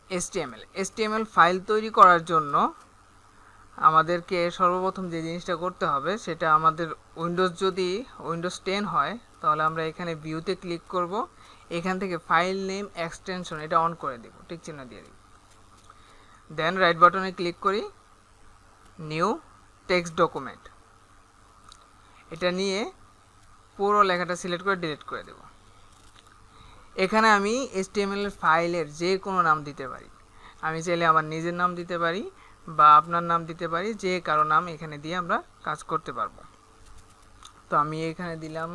HTML file তৈরি করার জন্য আমাদেরকে সর্বপ্রথম যে জিনিসটা করতে হবে সেটা আমাদের যদি উইন্ডোজ 10 হয় তাহলে আমরা এখানে ভিউতে ক্লিক করব, এখান থেকে ফাইল নেম এক্সটেনশন এটা অন করে দেব, টিক চিহ্ন দিয়ে দিব। দেন রাইট বাটনে ক্লিক করি, নিউ টেক্সট ডকুমেন্ট, এটা নিয়ে পুরো লেখাটা সিলেক্ট করে ডিলিট করে দেব। এখানে আমি HTML ফাইলের যে কোনো নাম দিতে পারি, আমি চাইলে আমার নিজের নাম দিতে পারি বা আপনার নাম দিতে পারি, যে কারো নাম এখানে দিয়ে আমরা কাজ করতে পারবো। তো আমি এখানে দিলাম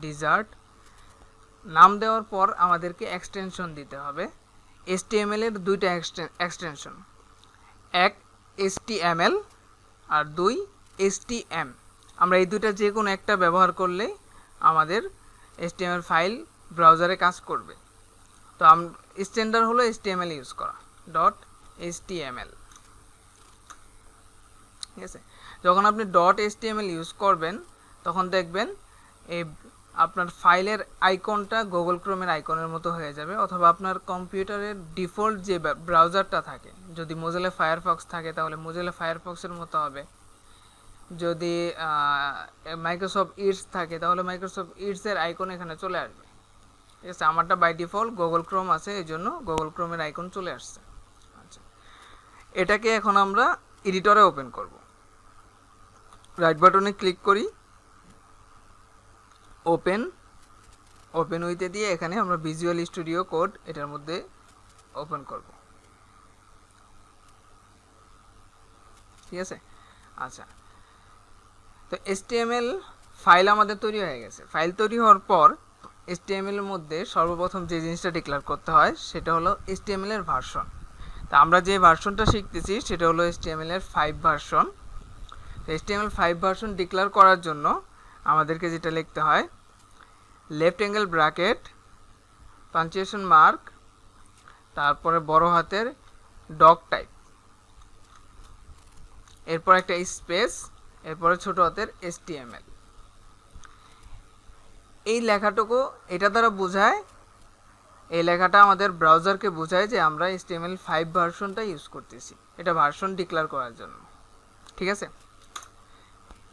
ডিজার্ট। নাম দেওয়ার পর আমাদেরকে এক্সটেনশন দিতে হবে। HTML এর দুইটা এক্সটেনশন, এক HTML আর দুই HTM। আমরা এই দুইটা যে কোনো একটা ব্যবহার করলে আমাদের HTML ফাইল ব্রাউজারে কাজ করবে। তো স্ট্যান্ডার্ড হলো HTML ইউজ করা, .html। ঠিক আছে, যখন আপনি .html ইউজ করবেন তখন দেখবেন এই আপনার ফাইলের আইকনটা গুগল ক্রোমের আইকনের মতো হয়ে যাবে, অথবা আপনার কম্পিউটারের ডিফল্ট যে ব্রাউজারটা থাকে, যদি মোজিলা ফায়ারফক্স থাকে তাহলে মোজিলা ফায়ারফক্সের মতো হবে, যদি মাইক্রোসফট ইডস থাকে তাহলে মাইক্রোসফট ইডসের আইকন এখানে চলে আসবে। ঠিক আছে, আমারটা বাই ডিফল্ট গুগল ক্রোম আছে, এই জন্য গুগল ক্রোমের আইকন চলে আসছে। আচ্ছা, এটাকে এখন আমরা এডিটরে ওপেন করব। রাইট বাটনে ক্লিক করি, ওপেন উইথে দিয়ে এখানে আমরা ভিজুয়াল স্টুডিও কোড এটার মধ্যে ওপেন করব। ঠিক আছে, আচ্ছা, তো HTML ফাইল আমাদের তৈরি হয়ে গেছে। ফাইল তৈরি হওয়ার পর HTML এর মধ্যে সর্বপ্রথম যে জিনিসটা ডিক্লেয়ার করতে হয় সেটা হলো HTML এর ভার্সন। তা আমরা যে ভার্সনটা শিখতেছি সেটা হলো HTML এর 5 ভার্সন। তো HTML 5 ভার্সন ডিক্লেয়ার করার জন্য আমাদেরকে যেটা লিখতে হয়, left angle bracket, punctuation mark, তারপরে বড় হাতের ডক টাইপ, এরপর একটা স্পেস, এরপরে ছোট হাতের HTML। এই লেখাটুকু এটা দ্বারা বোঝায়, এই লেখাটা আমাদের ব্রাউজারকে বোঝায় যে আমরা HTML 5 ভার্সনটা ইউজ করতেছি, এটা ভার্সন ডিক্লেয়ার করার জন্য। ঠিক আছে,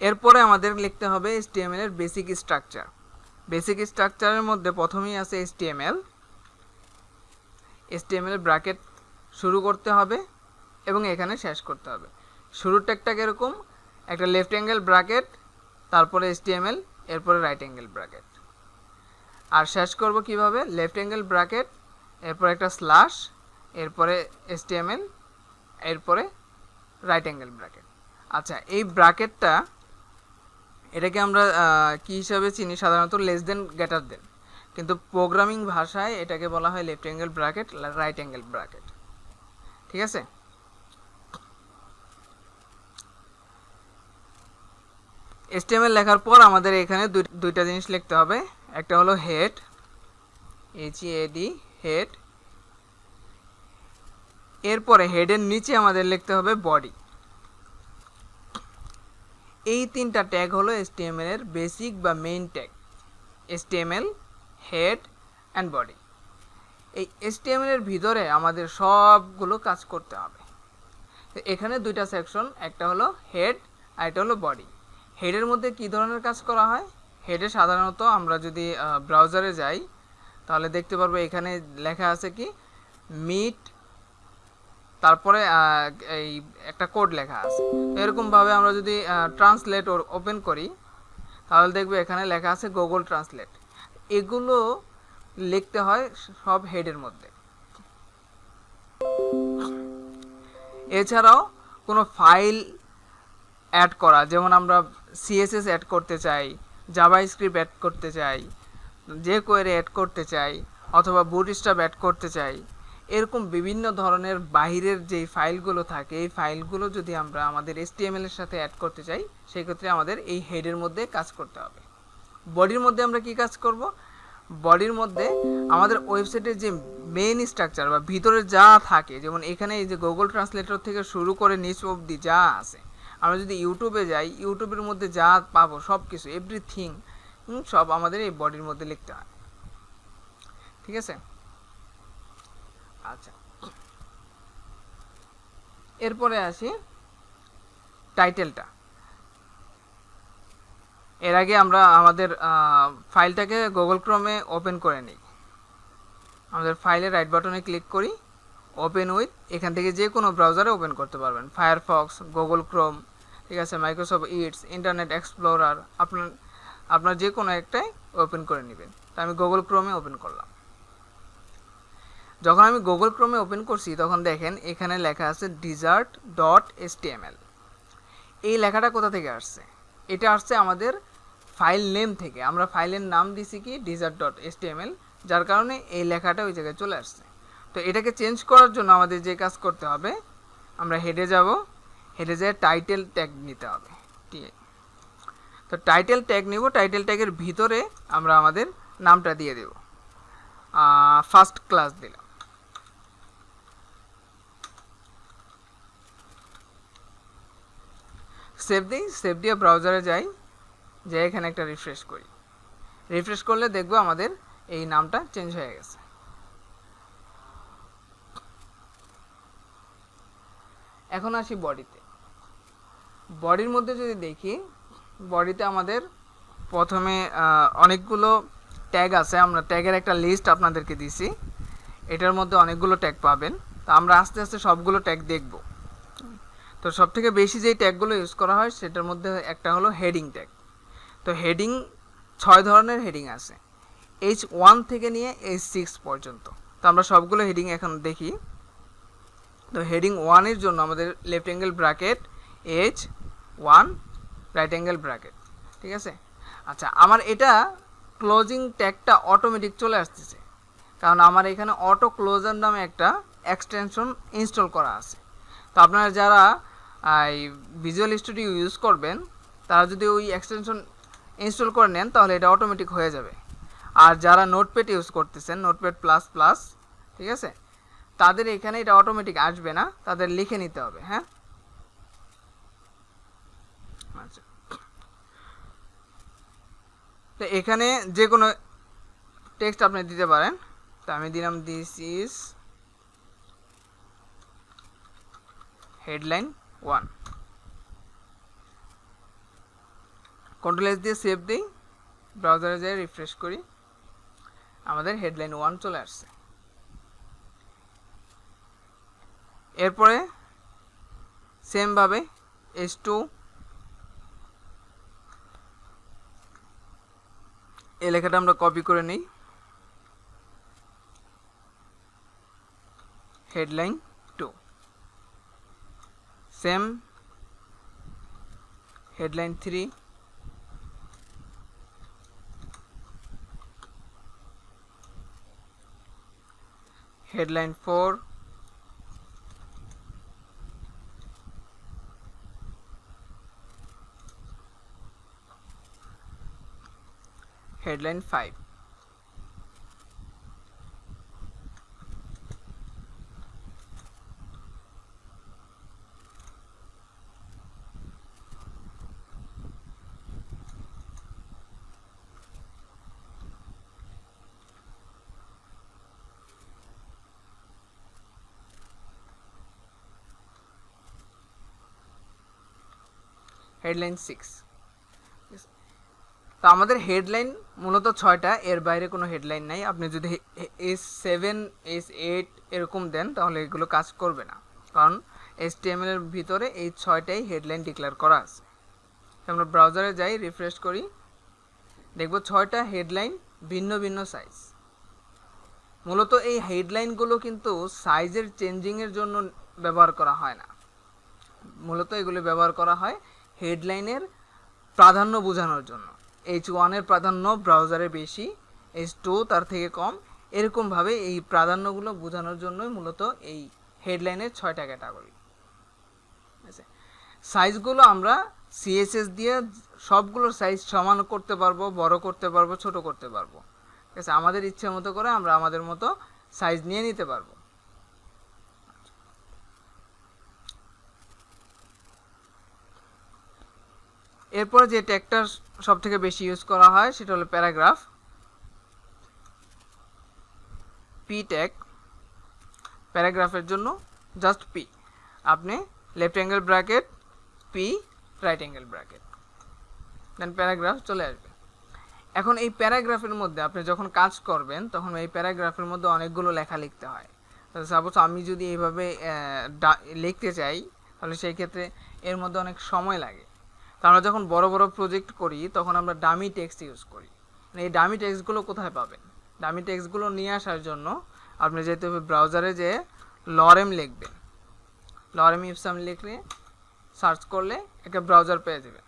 এরপরে আমাদের লিখতে হবে HTML এর বেসিক স্ট্রাকচার। বেসিক স্ট্রাকচারের মধ্যে প্রথমেই আছে HTML এর ব্র্যাকেট শুরু করতে হবে এবং এখানে শেষ করতে হবে। শুরুর ট্যাগটা এরকম, একটা লেফট অ্যাঙ্গেল ব্র্যাকেট, তারপরে HTML, এরপরে রাইট অ্যাঙ্গেল ব্র্যাকেট। আর শেষ করব কিভাবে, লেফট অ্যাঙ্গেল ব্র্যাকেট, এরপর একটা স্ল্যাশ, এরপরে HTML, এরপরে রাইট অ্যাঙ্গেল ব্র্যাকেট। আচ্ছা, এই ব্র্যাকেটটা এটাকে আমরা কি হিসাবে চিনি, সাধারণত লেস দেন গ্রেটার দেন, কিন্তু প্রোগ্রামিং ভাষায় এটাকে বলা হয় left angle bracket, right angle bracket. ঠিক আছে, HTML লেখার পর আমাদের এখানে দুইটা জিনিস লিখতে হবে। একটা হলো হেড, HEAD, হেড। এরপরে হেডের নিচে আমাদের লিখতে হবে বডি। এই তিনটা ট্যাগ হলো HTML এর বেসিক বা main tag, HTML, head and body. এই HTML এর ভিতরে আমাদের সবগুলো কাজ করতে হবে। এখানে দুইটা সেকশন, একটা হলো হেড আর একটা হলো বডি। হেডের মধ্যে কি ধরনের কাজ করা হয়, হেডে সাধারণত আমরা যদি ব্রাউজারে যাই তাহলে দেখতে পারবো এখানে লেখা আছে কি মিট, তারপরে এই একটা কোড লেখা আছে। এরকমভাবে আমরা যদি ট্রান্সলেট ওপেন করি তাহলে দেখবে এখানে লেখা আছে গুগল ট্রান্সলেট। এগুলো লিখতে হয় সব হেডের মধ্যে। এছাড়াও কোনো ফাইল অ্যাড করা, যেমন আমরা CSS অ্যাড করতে চাই, জাভাস্ক্রিপ্ট অ্যাড করতে চাই, যে কোয়েরি অ্যাড করতে চাই, অথবা বুটস্ট্র্যাপ অ্যাড করতে চাই, এরকম বিভিন্ন ধরনের বাহিরের যেই ফাইলগুলো থাকে এই ফাইলগুলো যদি আমরা আমাদের HTML এর সাথে অ্যাড করতে চাই সেক্ষেত্রে আমাদের এই হেডের মধ্যে কাজ করতে হবে। বডির মধ্যে আমরা কি কাজ করব, বডির মধ্যে আমাদের ওয়েবসাইটের যে মেইন স্ট্রাকচার বা ভিতরে যা থাকে, যেমন এখানে এই যে গুগল ট্রান্সলেটর থেকে শুরু করে নিচ অবধি যা আছে, আমরা যদি ইউটিউবে যাই ইউটিউবের মধ্যে যা পাবো সব কিছু এভরিথিং সব আমাদের এই বডির মধ্যে লিখতে হয়। ঠিক আছে, আচ্ছা, এরপরে আসি টাইটেলটা। এর আগে আমরা আমাদের ফাইলটাকে গুগল ক্রোমে ওপেন করে নিই। আমাদের ফাইলে রাইট বাটনে ক্লিক করি, ওপেন উইথ। এখান থেকে যে কোনো ব্রাউজারে ওপেন করতে পারবেন, ফায়ারফক্স, গুগল ক্রোম, ঠিক আছে, মাইক্রোসফট ইডস, ইন্টারনেট এক্সপ্লোরার, আপনার যে কোনো একটাই ওপেন করে নেবেন। তো আমি গুগল ক্রোমে ওপেন করলাম। যখন আমি গুগল ক্রোমে ওপেন করছি তখন দেখেন এখানে লেখা আছে desert.html। এই লেখাটা কোথা থেকে আসছে? এটা আসছে আমাদের ফাইল নেম থেকে। আমরা ফাইলের নাম দিছি কি desert.html, যার কারণে এই লেখাটা ওই জায়গায় চলে আসছে। তো এটাকে চেঞ্জ করার জন্য আমাদের যে কাজ করতে হবে, আমরা হেডে যাব, হেডে যেয়ে টাইটেল ট্যাগ নিতে হবে। ঠিক আছে, তো টাইটেল ট্যাগ নিব। টাইটেল ট্যাগের ভিতরে আমরা আমাদের নামটা দিয়ে দেব, ফার্স্ট ক্লাস দিলাম। সেভ দিই, সেভ দিয়ে ব্রাউজারে যাই, যে এখানে একটা রিফ্রেশ করি। রিফ্রেশ করলে দেখবো আমাদের এই নামটা চেঞ্জ হয়ে গেছে। এখন আসি বডিতে। বডির মধ্যে যদি দেখি, বডিতে আমাদের প্রথমে অনেকগুলো ট্যাগ আছে। আমরা ট্যাগের একটা লিস্ট আপনাদেরকে দিছি, এটার মধ্যে অনেকগুলো ট্যাগ পাবেন। তো আমরা আস্তে আস্তে সবগুলো ট্যাগ দেখব। তো সবথেকে বেশি যেই ট্যাগগুলো ইউজ করা হয় সেটার মধ্যে একটা হলো হেডিং ট্যাগ। তো হেডিং 6 ধরনের হেডিং আছে, H1 থেকে নিয়ে H6 পর্যন্ত। তো আমরা সবগুলো হেডিং এখন দেখি। তো হেডিং 1 এর জন্য আমাদের left angle bracket H1 right angle bracket, ঠিক আছে। আচ্ছা, আমার এটা ক্লোজিং ট্যাগটা অটোমেটিক চলে আসতেছে, কারণ আমার এখানে অটো ক্লোজার নামে একটা এক্সটেনশন ইনস্টল করা আছে। তো আপনারা যারা এই ভিজুয়াল স্টুডিও ইউজ করবেন, তারা যদি ওই এক্সটেনশন ইনস্টল করে নেন তাহলে এটা অটোমেটিক হয়ে যাবে। আর যারা নোটপ্যাড ইউজ করতেছেন, নোটপ্যাড প্লাস প্লাস, ঠিক আছে, তাদের এখানে এটা অটোমেটিক আসবে না, তাদের লিখে নিতে হবে। হ্যাঁ, আচ্ছা, তো এখানে যে কোনো টেক্সট আপনি দিতে পারেন। তো আমি দিলাম দিস ইজ হেডলাইন 1। কন্ট্রোল-S দিয়ে সেভ দিই, ব্রাউজারে যেয়ে রিফ্রেশ করি, আমাদের হেডলাইন 1 চলে আসছে। এরপরে সেমভাবে H2, এই লেখাটা আমরা কপি করে নিই, headline 2। Same headline 3, headline 4, headline 5। Headline 6। তো আমাদের হেডলাইন মূলত 6টা, এর বাইরে কোনো হেডলাইন নাই। আপনি যদি S7, S8 এরকম দেন তাহলে এগুলো কাজ করবে না, কারণ HTML এর ভিতরে এই 6টাই হেডলাইন ডিক্লেয়ার করা আছে। আমরা ব্রাউজারে যাই, রিফ্রেশ করি, দেখব 6টা হেডলাইন ভিন্ন ভিন্ন সাইজ। মূলত এই হেডলাইনগুলো কিন্তু সাইজের চেঞ্জিংয়ের জন্য ব্যবহার করা হয় না, মূলত এগুলো ব্যবহার করা হয় হেডলাইনের প্রাধান্য বোঝানোর জন্য। H1 এর প্রাধান্য ব্রাউজারে বেশি, H2 তার থেকে কম, এরকমভাবে এই প্রাধান্যগুলো বোঝানোর জন্যই মূলত এই হেডলাইনের 6টা ক্যাটাগরি আছে। সাইজগুলো আমরা CSS দিয়ে সবগুলোর সাইজ সমান করতে পারবো, বড় করতে পারবো, ছোট করতে পারবো, ঠিক আছে। আমাদের ইচ্ছে মতো করে আমরা আমাদের মতো সাইজ নিয়ে নিতে পারবো। এরপরে যে ট্যাগটা সব থেকে বেশি ইউজ করা হয় সেটা হলো প্যারাগ্রাফ, P ট্যাগ। প্যারাগ্রাফের জন্য জাস্ট পি, আপনি left angle bracket P right angle bracket, then paragraph চলে আসবে। এখন এই প্যারাগ্রাফের মধ্যে আপনি যখন কাজ করবেন তখন এই প্যারাগ্রাফের মধ্যে অনেকগুলো লেখা লিখতে হয়। সাপোজ আমি যদি এইভাবে লিখতে চাই তাহলে সেই ক্ষেত্রে এর মধ্যে অনেক সময় লাগে। তো আমরা যখন বড় বড় প্রজেক্ট করি তখন আমরা ডামি টেক্সট ইউজ করি। এই ডামি টেক্সটগুলো কোথায় পাবেন? ডামি টেক্সটগুলো নিয়ে আসার জন্য আপনি যেতে হবে ব্রাউজারে, যে লরেম লিখবেন, লরেম ইপসাম লিখলে সার্চ করলে একটা ব্রাউজার পেয়ে যাবেন।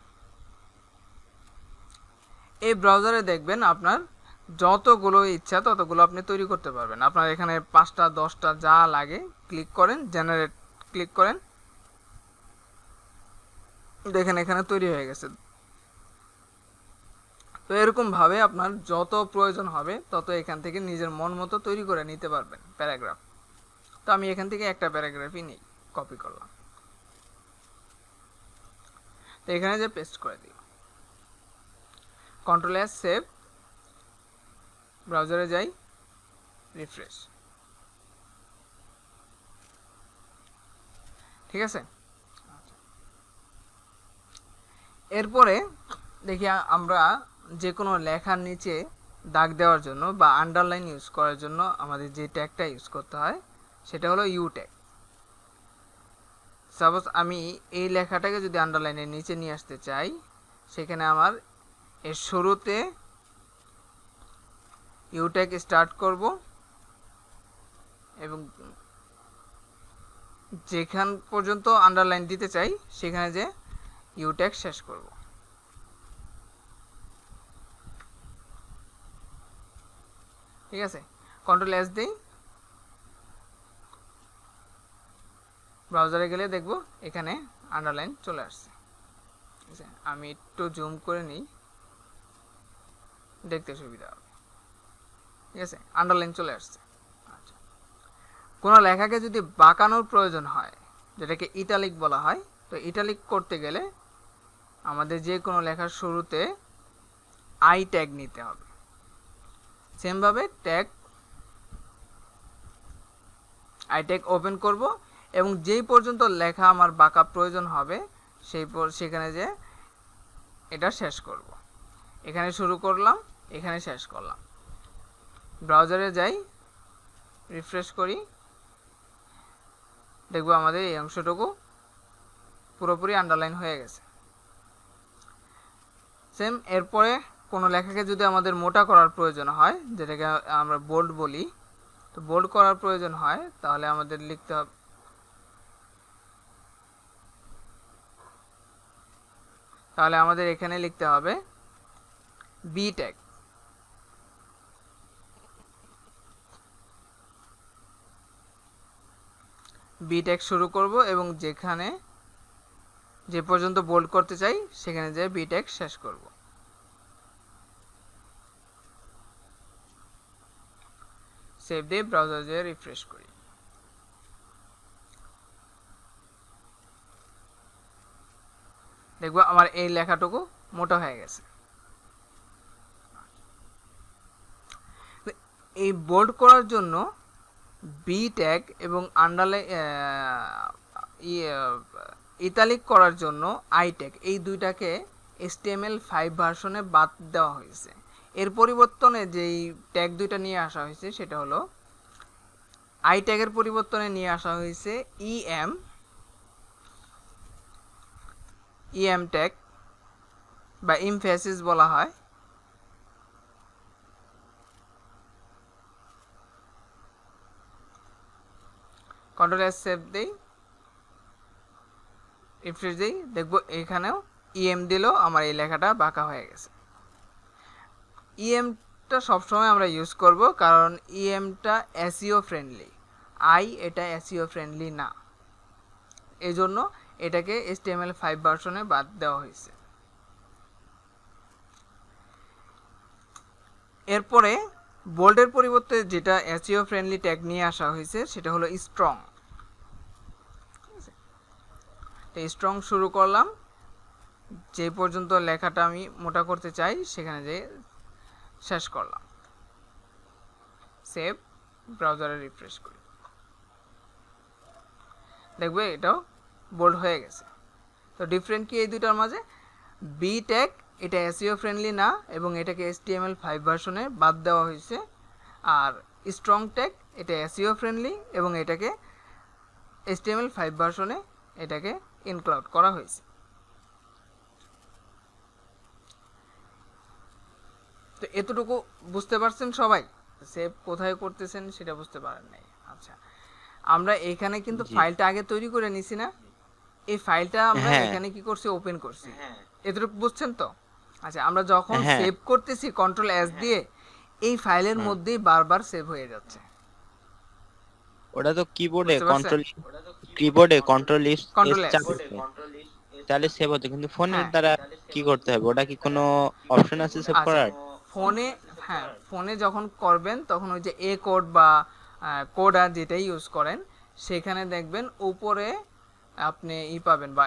এই ব্রাউজারে দেখবেন আপনার যতগুলো ইচ্ছা ততগুলো আপনি তৈরি করতে পারবেন। আপনার এখানে 5টা 10টা যা লাগে ক্লিক করেন, জেনারেট ক্লিক করেন, দেখেন এখানে তৈরি হয়ে গেছে। তো এরকমভাবে আপনার যত প্রয়োজন হবে তত এখান থেকে নিজের মন মতো তৈরি করে নিতে পারবেন প্যারাগ্রাফ। তো আমি এখান থেকে একটা প্যারাগ্রাফই নিই, কপি করলাম, তো এখানে যে পেস্ট করে দিই, কন্ট্রোল এস সেভ, ব্রাউজারে যাই, রিফ্রেশ, ঠিক আছে। এরপরে দেখি আমরা যে কোনো লেখার নিচে দাগ দেওয়ার জন্য বা আন্ডারলাইন ইউজ করার জন্য আমাদের যে ট্যাগটা ইউজ করতে হয় সেটা হলো ইউ ট্যাগ। সাপোজ আমি এই লেখাটাকে যদি আন্ডারলাইনের নিচে নিয়ে আসতে চাই, সেখানে আমার এর শুরুতে ইউ ট্যাগ স্টার্ট করব এবং যেখান পর্যন্ত আন্ডারলাইন দিতে চাই সেখানে যে ইউ ট্যাগ শেষ করব। ঠিক আছে, কন্ট্রোল এস দিই, ব্রাউজারে গেলে দেখব এখানে আন্ডারলাইন চলে আসছে। ঠিক আছে, আমি একটু জুম করে নিই, দেখতে সুবিধা হবে। ঠিক আছে, আন্ডারলাইন চলে আসছে। আচ্ছা, কোনো লেখাকে যদি বাঁকানোর প্রয়োজন হয়, যেটাকে ইটালিক বলা হয়, তো ইটালিক করতে গেলে আমাদের যে কোনো লেখার শুরুতে আই ট্যাগ নিতে হবে। সেমভাবে আই ট্যাগ ওপেন করব এবং যেই পর্যন্ত লেখা আমার বাঁকা প্রয়োজন হবে সেখানে যে এটা শেষ করব। এখানে শুরু করলাম, এখানে শেষ করলাম। ব্রাউজারে যাই, রিফ্রেশ করি, দেখব আমাদের এই অংশটুকু পুরোপুরি আন্ডারলাইন হয়ে গেছে। সেম এরপরে কোনো লেখাকে যদি আমাদের মোটা করার প্রয়োজন হয়, যেটাকে আমরা বোল্ড বলি, তো বোল্ড করার প্রয়োজন হয় তাহলে আমাদের লিখতে হবে, তাহলে আমাদের এখানে লিখতে হবে বি ট্যাগ। বি ট্যাগ শুরু করব এবং যেখানে যে পর্যন্ত বোল্ড করতে চাই সেখানে যে বি ট্যাগ শেষ করব। সেভ দিয়ে ব্রাউজার দিয়ে রিফ্রেশ করি। দেখব আমার এই লেখাটুকু মোটা হয়ে গেছে। এই বোল্ড করার জন্য বি ট্যাগ এবং আন্ডারলাইন ইতালিক করার জন্য আই ট্যাগ, এই দুইটাকে HTML5 ভার্সনে বাদ দেওয়া হয়েছে। এর পরিবর্তনে যেই ট্যাগ দুইটা নিয়ে আসা হয়েছে সেটা হলো আই ট্যাগের পরিবর্তনে নিয়ে আসা হয়েছে ইএম ট্যাগ বা এমফ্যাসিস বলা হয়। কন্ট্রোল এস সেভ দেই, রিফ্রেশ দিই, দেখব এখানেও ইএম দিলেও আমার এই লেখাটা বাঁকা হয়ে গেছে। ইএমটা সবসময় আমরা ইউজ করব কারণ ইএমটা এসইও ফ্রেন্ডলি, এটা এসইও ফ্রেন্ডলি না, এই জন্য এটাকে HTML5 ভার্সনে বাদ দেওয়া হয়েছে। এরপরে বোল্ডের পরিবর্তে যেটা এসইও ফ্রেন্ডলি ট্যাগ নিয়ে আসা হয়েছে সেটা হলো স্ট্রং। স্ট্রং শুরু করলাম, যে পর্যন্ত লেখাটা আমি মোটা করতে চাই সেখানে যে শেষ করলাম। সেভ, ব্রাউজারে রিফ্রেশ করি। দেখবে এটাও বোল্ড হয়ে গেছে। তো ডিফারেন্ট কি এই দুটার মাঝে? বি ট্যাগ এটা এসইও ফ্রেন্ডলি না এবং এটাকে HTML5 ভার্সনে বাদ দেওয়া হয়েছে। আর স্ট্রং ট্যাগ এটা এসইও ফ্রেন্ডলি এবং এটাকে HTML5 ভার্সনে এটাকে ইনক্লুড করা হয়েছে। তো এতটুকু বুঝতে পারছেন সবাই? সেভ কোথায় করতেছেন সেটা বুঝতে পারেন নাই। আচ্ছা, আমরা এখানে কিন্তু ফাইলটা আগে তৈরি করে নিছি না? এই ফাইলটা আমরা এখানে কি করছি? ওপেন করছি। এতটুকু বুঝছেন তো? আচ্ছা, আমরা যখন সেভ করতেছি কন্ট্রোল এস দিয়ে, এই ফাইলের মধ্যেই বারবার সেভ হয়ে যাচ্ছে। ওটা তো কিবোর্ডে কন্ট্রোল এস চাপতে, তাহলে সেভ হতো, কিন্তু ফোনের দ্বারা কি করতে হবে? ওটা কি কোনো অপশন আছে সেভ করার? ফোনে, হ্যাঁ, ফোনে যখন করবেন তখন ওই যে এ কোড বা কোডা যেটাই ইউজ করেন, সেখানে দেখবেন উপরে আপনি পাবেন বা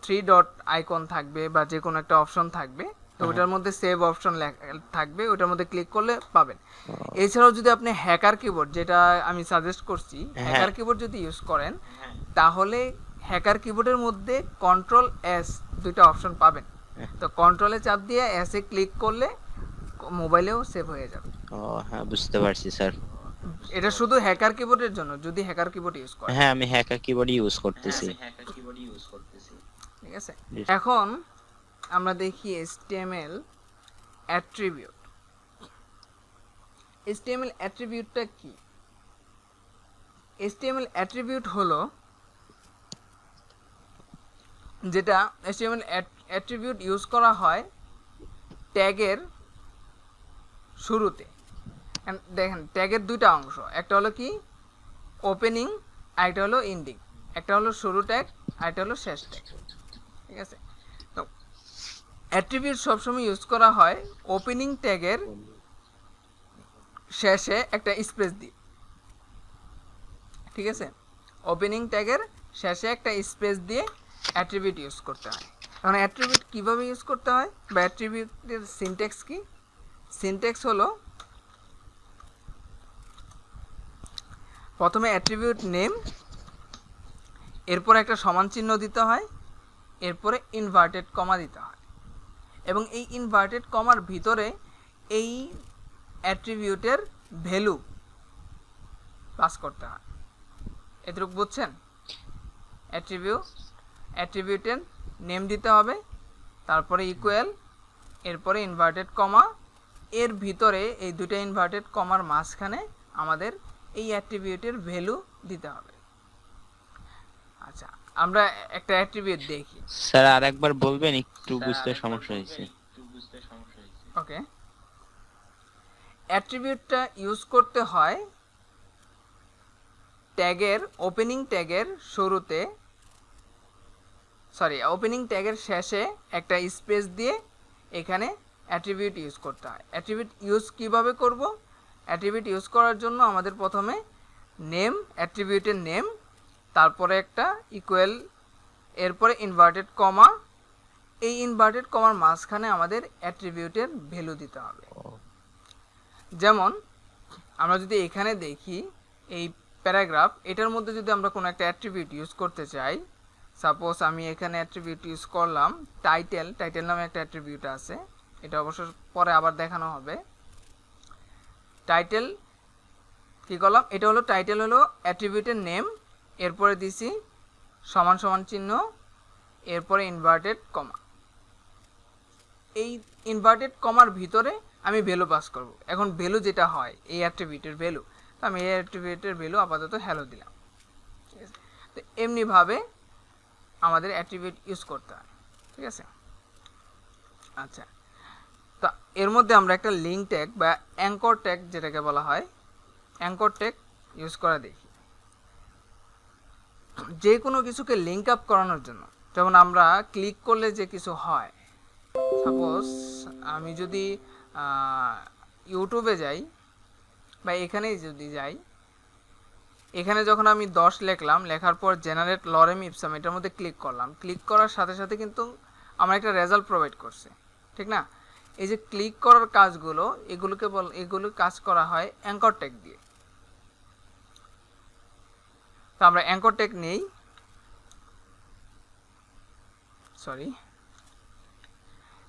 3 ডট আইকন থাকবে বা যে কোনো একটা অপশন থাকবে। তো ওটার মধ্যে সেভ অপশন থাকবে, ওটার মধ্যে ক্লিক করলে পাবেন। এছাড়াও যদি আপনি হ্যাকার কিবোর্ড, যেটা আমি সাজেস্ট করছি, হ্যাকার কিবোর্ড যদি ইউজ করেন, তাহলে হ্যাকার কিবোর্ডের মধ্যে কন্ট্রোল এস দুইটা অপশন পাবেন। তো কন্ট্রোলে চাপ দিয়ে এসে ক্লিক করলে মোবাইলেও সেভ হয়ে যাবে। ও হ্যাঁ, বুঝতে পারছি স্যার। এটা শুধু হ্যাকার কিবোর্ডের জন্য, যদি হ্যাকার কিবোর্ড ইউজ করেন। হ্যাঁ, আমি হ্যাকার কিবোর্ড ইউজ করতেছি। ঠিক আছে, এখন আমরা দেখি HTML অ্যাট্রিবিউট। HTML অ্যাট্রিবিউটটা কি? HTML অ্যাট্রিবিউট হলো যেটা HTML অ্যাট্রিবিউট ইউজ করা হয় ট্যাগের শুরুতে। দেখেন, ট্যাগের দুইটা অংশ, একটা হলো কি ওপেনিং, আরেকটা হলো এন্ডিং। একটা হলো শুরু ট্যাগ, আরেকটা হলো শেষ ট্যাগ। ঠিক আছে, তো অ্যাট্রিবিউট সবসময় ইউজ করা হয় ওপেনিং ট্যাগের শেষে একটা স্পেস দিয়ে। ঠিক আছে, ওপেনিং ট্যাগের শেষে একটা স্পেস দিয়ে অ্যাট্রিবিউট ইউজ করতে হয়। এখন অ্যাট্রিবিউট কীভাবে ইউজ করতে হয় বা অ্যাট্রিবিউটের সিনট্যাক্স কি? সিনট্যাক্স হলো প্রথমে অ্যাট্রিবিউট নেম, এরপরে একটা সমান চিহ্ন দিতে হয়, এরপরে ইনভার্টেড কমা দিতে হয় এবং এই ইনভার্টেড কমার ভিতরে এই অ্যাট্রিবিউটের ভ্যালু পাস করতে হয়। এতটুকু বুঝছেন? অ্যাট্রিবিউটের নেম দিতে হবে, তারপরে ইকুয়াল, এরপরে ইনভার্টেড কমা, এর ভিতরে এই দুটো ইনভার্টেড কমার মাঝখানে আমাদের এই অ্যাট্রিবিউটের ভ্যালু দিতে হবে। আচ্ছা, আমরা একটা অ্যাট্রিবিউট দেখি। স্যার আরেকবার বলবেন, একটু বুঝতে সমস্যা হয়েছে। ওকে, অ্যাট্রিবিউটটা ইউজ করতে হয় ট্যাগের ওপেনিং ট্যাগের শুরুতে, ওপেনিং ট্যাগের শেষে একটা স্পেস দিয়ে এখানে অ্যাট্রিবিউট ইউজ করতে হয়। অ্যাট্রিবিউট ইউজ কিভাবে করব? অ্যাট্রিবিউট ইউজ করার জন্য আমাদের প্রথমে নেম, অ্যাট্রিবিউটের নেম, তারপরে একটা ইকুয়াল, এরপরে ইনভার্টেড কমা, এই ইনভার্টেড কমার মাঝখানে আমাদের অ্যাট্রিবিউটের ভ্যালু দিতে হবে। যেমন আমরা যদি এখানে দেখি এই প্যারাগ্রাফ, এটার মধ্যে যদি আমরা কোনো একটা অ্যাট্রিবিউট ইউজ করতে চাই, সাপোজ আমি এখানে অ্যাট্রিবিউট ইউজ করলাম টাইটেল নামে একটা অ্যাট্রিবিউট আছে, এটা অবশ্য পরে আবার দেখানো হবে। টাইটেল কী করলাম? এটা হলো টাইটেল, হলো অ্যাট্রিবিউটের নেম, এরপরে দিছি সমান সমান চিহ্ন, এরপরে ইনভার্টেড কমা। এই ইনভার্টেড কমার ভিতরে আমি ভ্যালু পাস করব। এখন ভ্যালু যেটা হয় এই অ্যাট্রিবিউটের ভ্যালু, তো আমি এই অ্যাট্রিবিউটের ভ্যালু আপাতত হ্যালো দিলাম। ঠিক আছে, তো এমনিভাবে আমাদের অ্যাট্রিবিউট ইউজ করতে হয়। ঠিক আছে, আচ্ছা, তো এর মধ্যে আমরা একটা লিঙ্ক ট্যাগ বা অ্যাঙ্কর ট্যাগ যেটাকে বলা হয়, অ্যাঙ্কর ট্যাগ ইউজ করা দেখি। যে কোনো কিছুকে লিঙ্ক আপ করানোর জন্য, যেমন আমরা ক্লিক করলে যে কিছু হয়, সাপোজ আমি যদি ইউটিউবে যাই বা এখানেই যদি যাই, এখানে যখন আমি 10 লিখলাম, লেখার পর জেনারেট লরেম ইপসাম এটার মধ্যে ক্লিক করলাম, ক্লিক করার সাথে সাথে কিন্তু আমার একটা রেজাল্ট প্রোভাইড করছে, ঠিক না? এই যে ক্লিক করার কাজগুলো, এগুলো কাজ করা হয় অ্যাঙ্কর ট্যাগ দিয়ে। তো আমরা অ্যাঙ্কর ট্যাগ নেই, সরি,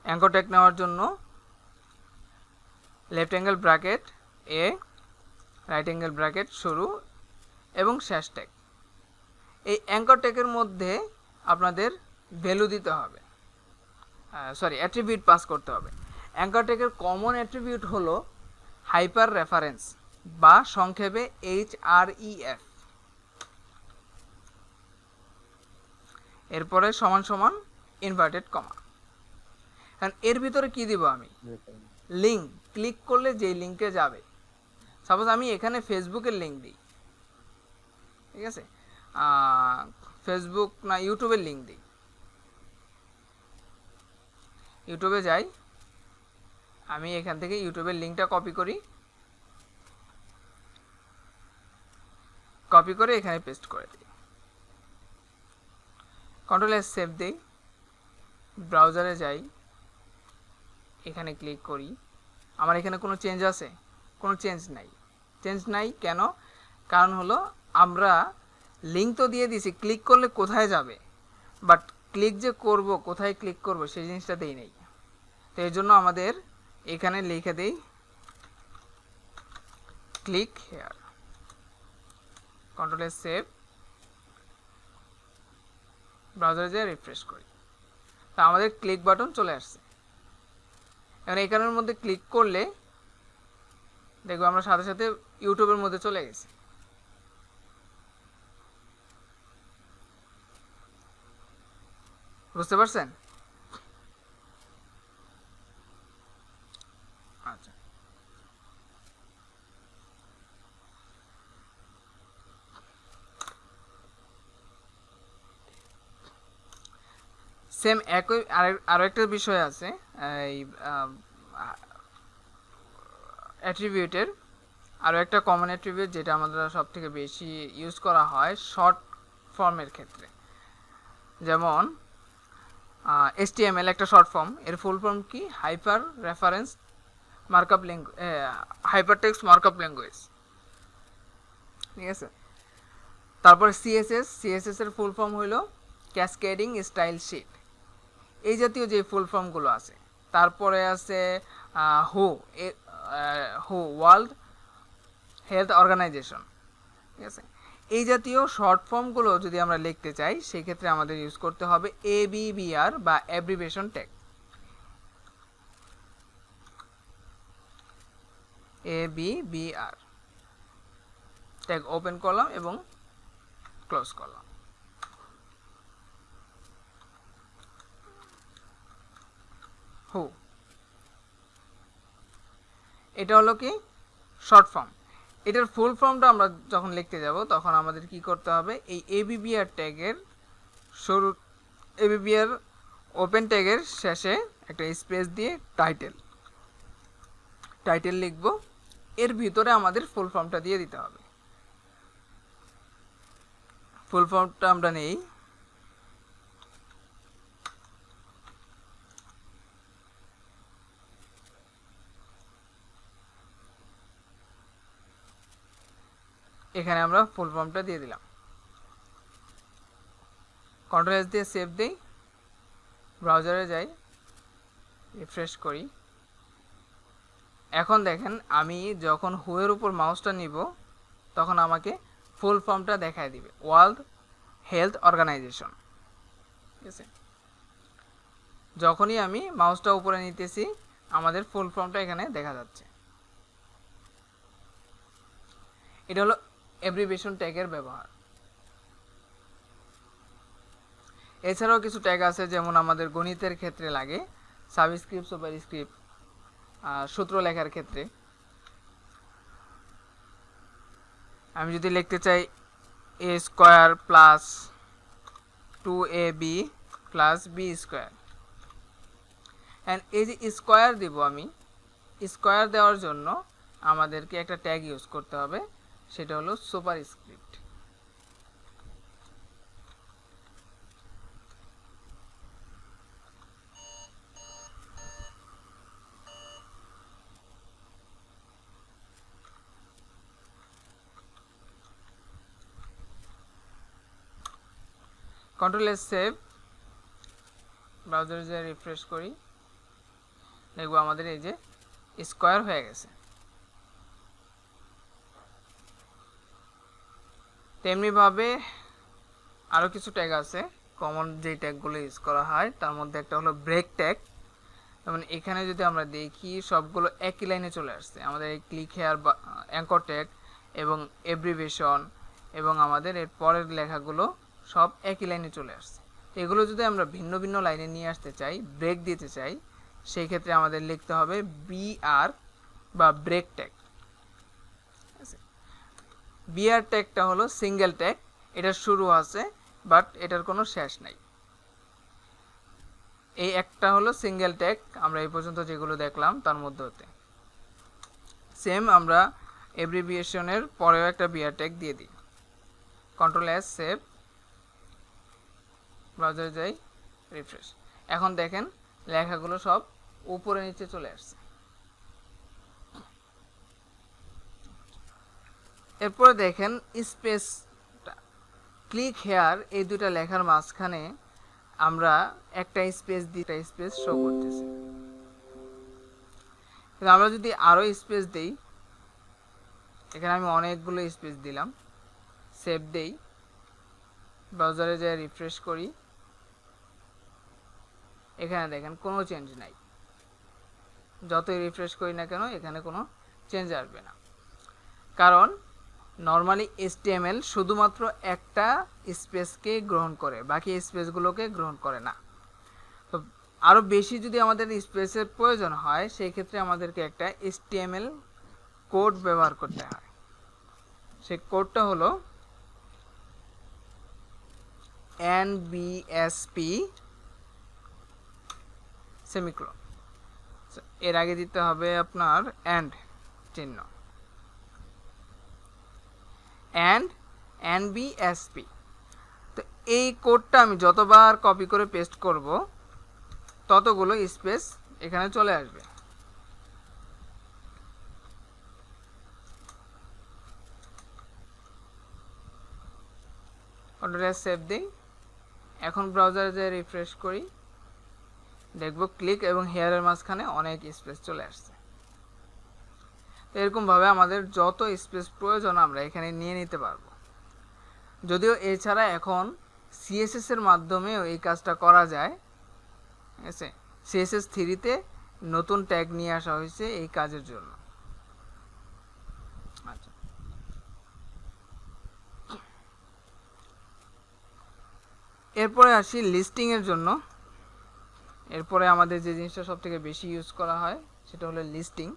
অ্যাঙ্কর ট্যাগ নেওয়ার জন্য লেফট অ্যাঙ্গেল ব্র্যাকেট এ, রাইট অ্যাঙ্গেল ব্র্যাকেট শুরু এবং শেষ ট্যাগ। এই অ্যাঙ্কর ট্যাগের মধ্যে আপনাদের ভ্যালু দিতে হবে, সরি অ্যাট্রিবিউট পাস করতে হবে। অ্যাঙ্কর ট্যাগের কমন অ্যাট্রিবিউট হলো হাইপার রেফারেন্স বা সংক্ষেপে HREF। এরপরে সমান সমান ইনভার্টেড কমা। কারণ এর ভিতরে কি দিব আমি, লিঙ্ক, ক্লিক করলে যেই লিঙ্কে যাবে। সাপোজ আমি এখানে ফেসবুকের লিঙ্ক দিই, ঠিক আছে, ফেসবুক না ইউটিউবের লিঙ্ক দিই, ইউটিউবে যাই, আমি এখান থেকে ইউটিউবের লিঙ্কটা কপি করি, কপি করে এখানে পেস্ট করে দিই, কন্ট্রোল এস সেভ দিই, ব্রাউজারে যাই, এখানে ক্লিক করি। আমার এখানে কোনো চেঞ্জ আছে? কোনো চেঞ্জ নাই। চেঞ্জ নাই কেন? কারণ হলো আমরা লিঙ্ক তো দিয়ে দিছি, ক্লিক করলে কোথায় যাবে, বাট ক্লিক যে করব, কোথায় ক্লিক করব সেই জিনিসটা দেই নেই। তো এই জন্য আমাদের এখানে লিখে দেই click here, control S save, ব্রাউজারে যেয়ে রিফ্রেশ করি, তা আমাদের ক্লিক বাটন চলে আসছে। এখন এখানের মধ্যে ক্লিক করলে দেখবো আমরা সাথে সাথে ইউটিউবের মধ্যে চলে গেছি। বুঝতে পারছেন? আচ্ছা, সেম একই আরও একটা বিষয় আছে এই অ্যাট্রিবিউটের, আরও একটা কমন অ্যাট্রিবিউট যেটা আমাদের সব থেকে বেশি ইউজ করা হয় শর্ট ফর্মের ক্ষেত্রে। যেমন HTML একটা শর্ট ফর্ম, এর ফুল ফর্ম কি? Hyper reference markup language, hyper text markup language, ঠিক আছে। তারপরে CSS এর ফুল ফর্ম হইল ক্যাসকেডিং স্টাইল শিট, এই জাতীয় যে ফুল ফর্মগুলো আছে। তারপরে আছে হু ওয়ার্ল্ড হেলথ অর্গানাইজেশন, ঠিক আছে। এই জাতীয় শর্ট ফর্মগুলো যদি আমরা লিখতে চাই সেক্ষেত্রে আমাদের ইউজ করতে হবে ABBR বা abbreviation tag. ABBR tag open করলাম এবং ক্লোজ করলাম। হু, এটা হলো কি শর্ট ফর্ম। এটার ফুল ফর্মটা আমরা যখন লিখতে যাব তখন আমাদের কি করতে হবে, এই ABBR ট্যাগের শুরু, ABBR ওপেন ট্যাগের শেষে একটা স্পেস দিয়ে টাইটেল লিখব, এর ভিতরে আমাদের ফুল ফর্মটা দিয়ে দিতে হবে। ফুল ফর্মটা আমরা নেই, এখানে আমরা ফুল ফর্মটা দিয়ে দিলাম, কন্ট্রোল এস দিয়ে সেভ দেই, ব্রাউজারে যাই, রিফ্রেশ করি। এখন দেখেন আমি যখন হুয়ের উপর মাউসটা নিব তখন আমাকে ফুল ফর্মটা দেখায় দিবে, ওয়ার্ল্ড হেলথ অর্গানাইজেশন, ঠিক আছে। যখনই আমি মাউসটা উপরে নিতেছি আমাদের ফুল ফর্মটা এখানে দেখা যাচ্ছে। এটা হলো অ্যাব্রিভিয়েশন ট্যাগের ব্যবহার। এছাড়াও কিছু ট্যাগ আছে যেমন আমাদের গণিতের ক্ষেত্রে লাগে, সাবস্ক্রিপ্ট, সুপারস্ক্রিপ্ট, সূত্র লেখার ক্ষেত্রে। আমি যদি লিখতে চাই A² plus 2AB plus B square, and এই যে স্কোয়ার দিব, আমি স্কোয়ার দেওয়ার জন্য আমাদেরকে একটা ট্যাগ ইউজ করতে হবে, সেটা হলো সুপারস্ক্রিপ্ট। কন্ট্রোল এস সেভ, ব্রাউজারে যে রিফ্রেশ করি, দেখবো আমাদের এই যে স্কোয়ার হয়ে গেছে। তেমনিভাবে আরও কিছু ট্যাগ আছে কমন, যে ট্যাগগুলো ইউজ করা হয় তার মধ্যে একটা হলো ব্রেক ট্যাগ। যেমন এখানে যদি আমরা দেখি সবগুলো একই লাইনে চলে আসছে, আমাদের এই ক্লিক হেয়ার বা অ্যাঙ্কর ট্যাগ এবং এব্রিভিয়েশন এবং আমাদের এর পরের লেখাগুলো সব একই লাইনে চলে আসছে। এগুলো যদি আমরা ভিন্ন ভিন্ন লাইনে নিয়ে আসতে চাই, ব্রেক দিতে চাই, সেই ক্ষেত্রে আমাদের লিখতে হবে বিআর বা ব্রেক ট্যাগ। বিআর ট্যাগটা হলো সিঙ্গেল ট্যাগ, এটার শুরু আছে বাট এটার কোনো শেষ নাই। এই একটা হলো সিঙ্গেল ট্যাগ আমরা এই পর্যন্ত যেগুলো দেখলাম তার মধ্যে হতে। সেম আমরা এব্রিভিয়েশনের পরেও একটা বিআর ট্যাগ দিয়ে দিই। কন্ট্রোল এস সেভ, ব্রাউজারে যাই, রিফ্রেশ। এখন দেখেন লেখাগুলো সব উপরে নিচে চলে আসছে। এরপরে দেখেন স্পেসটা, ক্লিক হেয়ার এই দুটা লেখার মাঝখানে আমরা একটা স্পেস দিই, একটা স্পেস শো করতেছে। কিন্তু আমরা যদি আরও স্পেস দেই, এখানে আমি অনেকগুলো স্পেস দিলাম, সেভ দেই, ব্রাউজারে যাই রিফ্রেশ করি, এখানে দেখেন কোনো চেঞ্জ নাই। যতই রিফ্রেশ করি না কেন এখানে কোনো চেঞ্জ আসবে না, কারণ নর্মালি HTML শুধুমাত্র একটা স্পেসকে গ্রহণ করে, বাকি স্পেসগুলোকে গ্রহণ করে না। তো আরও বেশি যদি আমাদের স্পেসের প্রয়োজন হয়, সেই ক্ষেত্রে আমাদেরকে একটা HTML কোড ব্যবহার করতে হয়। সেই কোডটা হলো NBSP সেমিকোলন। এর আগে দিতে হবে আপনার এন্ড চিহ্ন, অ্যান্ড NBSP। তো এই কোডটা আমি যতবার কপি করে পেস্ট করব ততগুলো স্পেস এখানে চলে আসবে। কন্ট্রোল এস সেভ দিই। এখন ব্রাউজারে যে রিফ্রেশ করি, দেখব ক্লিক এবং হেয়ারের মাঝখানে অনেক স্পেস চলে আসছে। এরকমভাবে আমাদের যত স্পেস প্রয়োজন আমরা এখানে নিয়ে নিতে পারবো। যদিও এছাড়া এখন CSS এর মাধ্যমেও এই কাজটা করা যায়, ঠিক আছে। CSS 3-তে নতুন ট্যাগ নিয়ে আসা হয়েছে এই কাজের জন্য। আচ্ছা, এরপরে আসি লিস্টিং এর জন্য। এরপরে আমাদের যে জিনিসটা সবথেকে বেশি ইউজ করা হয় সেটা হলো লিস্টিং।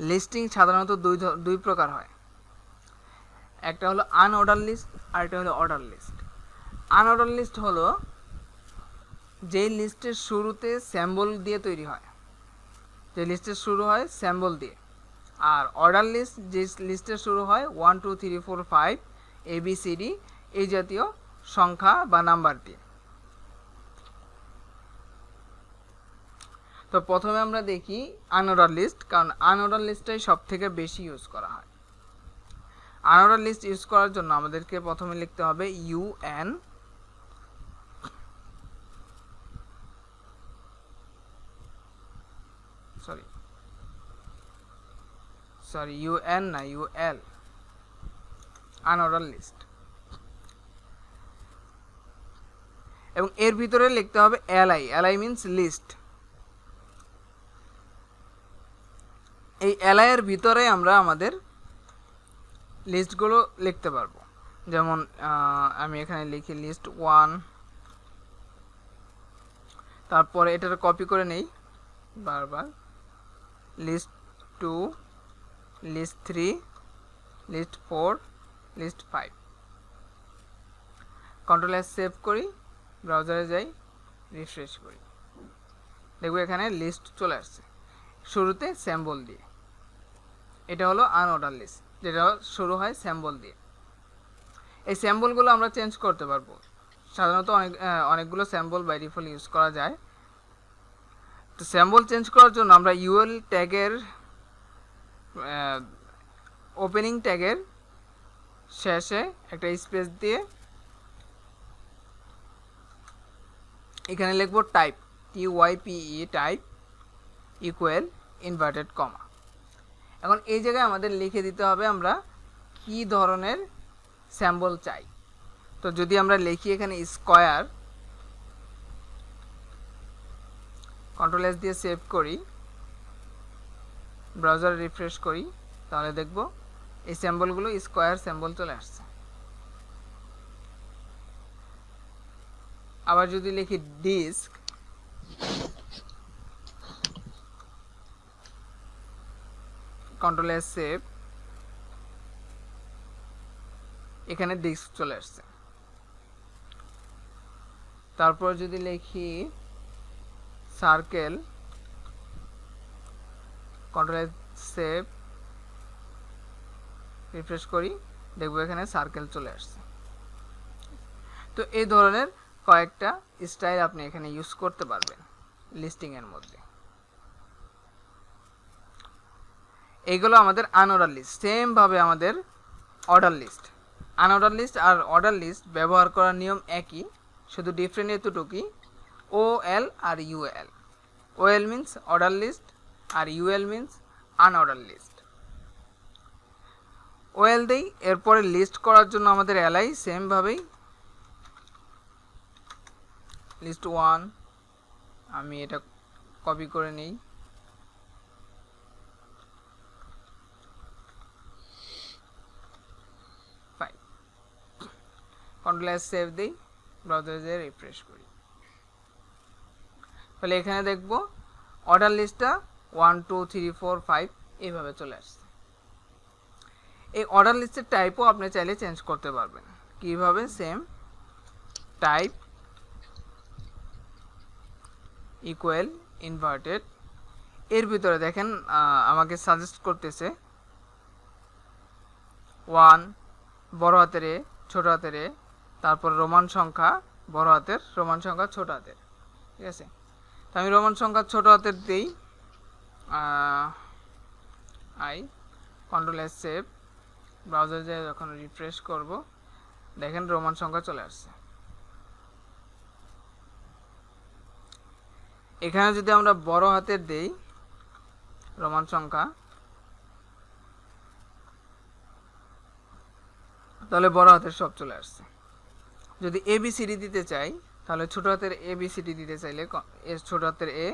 লিস্টিং সাধারণত দুই প্রকার হয়, একটা হলো আনঅর্ডার লিস্ট আর একটা হলো অর্ডার লিস্ট। আনঅর্ডার লিস্ট হলো যেই লিস্টের শুরুতে স্যাম্বল দিয়ে তৈরি হয়, যে লিস্টের শুরু হয় স্যাম্বল দিয়ে। আর অর্ডার লিস্ট যে লিস্টের শুরু হয় 1 2 3 4 5 ABCD এই জাতীয় সংখ্যা বা নাম্বার দিয়ে। তো প্রথমে আমরা দেখি আনঅর্ডার লিস্ট, কারণ আনঅর্ডার লিস্টটাই সব থেকে বেশি ইউজ করা হয়। আনঅর্ডার লিস্ট ইউজ করার জন্য আমাদেরকে প্রথমে লিখতে হবে UN, সরি UN না, UL, আনঅর্ডার লিস্ট। এবং এর ভিতরে লিখতে হবে LI মিন্স লিস্ট। এই LI এর ভিতরে আমরা আমাদের লিস্টগুলো লিখতে পারবো। যেমন আমি এখানে লিখি লিস্ট 1, তারপরে এটার কপি করে নেই বারবার, list 2, list 3, list 4, list 5। Control S save করি, ব্রাউজারে যাই, রিফ্রেশ করি, দেখব এখানে লিস্ট চলে আসছে শুরুতে স্যাম্বল দিয়ে। এটা হলো আনঅর্ডার লিস্ট, যেটা শুরু হয় স্যাম্বল দিয়ে। এই স্যাম্বলগুলো আমরা চেঞ্জ করতে পারবো। সাধারণত অনেকগুলো স্যাম্বল বাই ডিফল্ট ইউজ করা যায়। তো স্যাম্বল চেঞ্জ করার জন্য আমরা UL ট্যাগের ওপেনিং ট্যাগের শেষে একটা স্পেস দিয়ে এখানে লিখব type, TYPE type equal inverted comma. এখন এই জায়গায় আমাদের লিখে দিতে হবে আমরা কি ধরনের স্যাম্পল চাই। তো যদি আমরা লিখি এখানে স্কয়ার, কন্ট্রোল এস দিয়ে সেভ করি, ব্রাউজার রিফ্রেশ করি, তাহলে দেখব এই স্যাম্পলগুলো স্কয়ার স্যাম্পল চলে আসছে। আবার যদি লিখি ডিস্ক, কন্ট্রোল এস সেভ, এখানে ডিস্ক চলে আসছে। তারপর যদি লিখি circle, control S save, refresh করি, দেখব এখানে সার্কেল চলে আসছে। তো এই ধরনের কয়েকটা স্টাইল আপনি এখানে ইউজ করতে পারবেন লিস্টিং এর মধ্যে। এইগুলো আমাদের আনঅর্ডার লিস্ট। সেম ভাবে আমাদের অর্ডার লিস্ট, আনঅর্ডার লিস্ট আর অর্ডার লিস্ট ব্যবহার করার নিয়ম একই, শুধু ডিফারেন্ট এতটুকুই, OL আর UL। OL means order list আর UL means unorder list. OL দেই, এরপরে লিস্ট করার জন্য আমাদের LI সেম ভাবেই লিস্ট 1, আমি এটা কপি করে নেই, কন্ট্রোল এস সেভ দিই, ব্রাউজারে যেয়ে রিফ্রেশ করি, তাহলে এখানে দেখব অর্ডার লিস্টটা 1 2 3 4 5 এইভাবে চলে আসছে। এই অর্ডার লিস্টের টাইপও আপনি চাইলে চেঞ্জ করতে পারবেন। কিভাবে? সেম টাইপ ইকুয়াল ইনভার্টেড, এর ভিতরে দেখেন আমাকে সাজেস্ট করতেছে 1 বড় হাতের এ, ছোট হাতের এ, তারপর রোমান সংখ্যা বড় হাতের, রোমান সংখ্যা ছোট হাতের, ঠিক আছে। তো আমি রোমান সংখ্যা ছোট হাতের দিই, আই, কন্ট্রোল এস সেভ, ব্রাউজারে যেয়ে যখন রিফ্রেশ করব দেখেন রোমান সংখ্যা চলে আসছে। এখানে যদি আমরা বড় হাতের দেই রোমান সংখ্যা, তাহলে বড় হাতের সব চলে আসছে। যদি ABCD দিতে চাই তাহলে ছোট হাতের ABCD দিতে চাইলে ছোট হাতের A,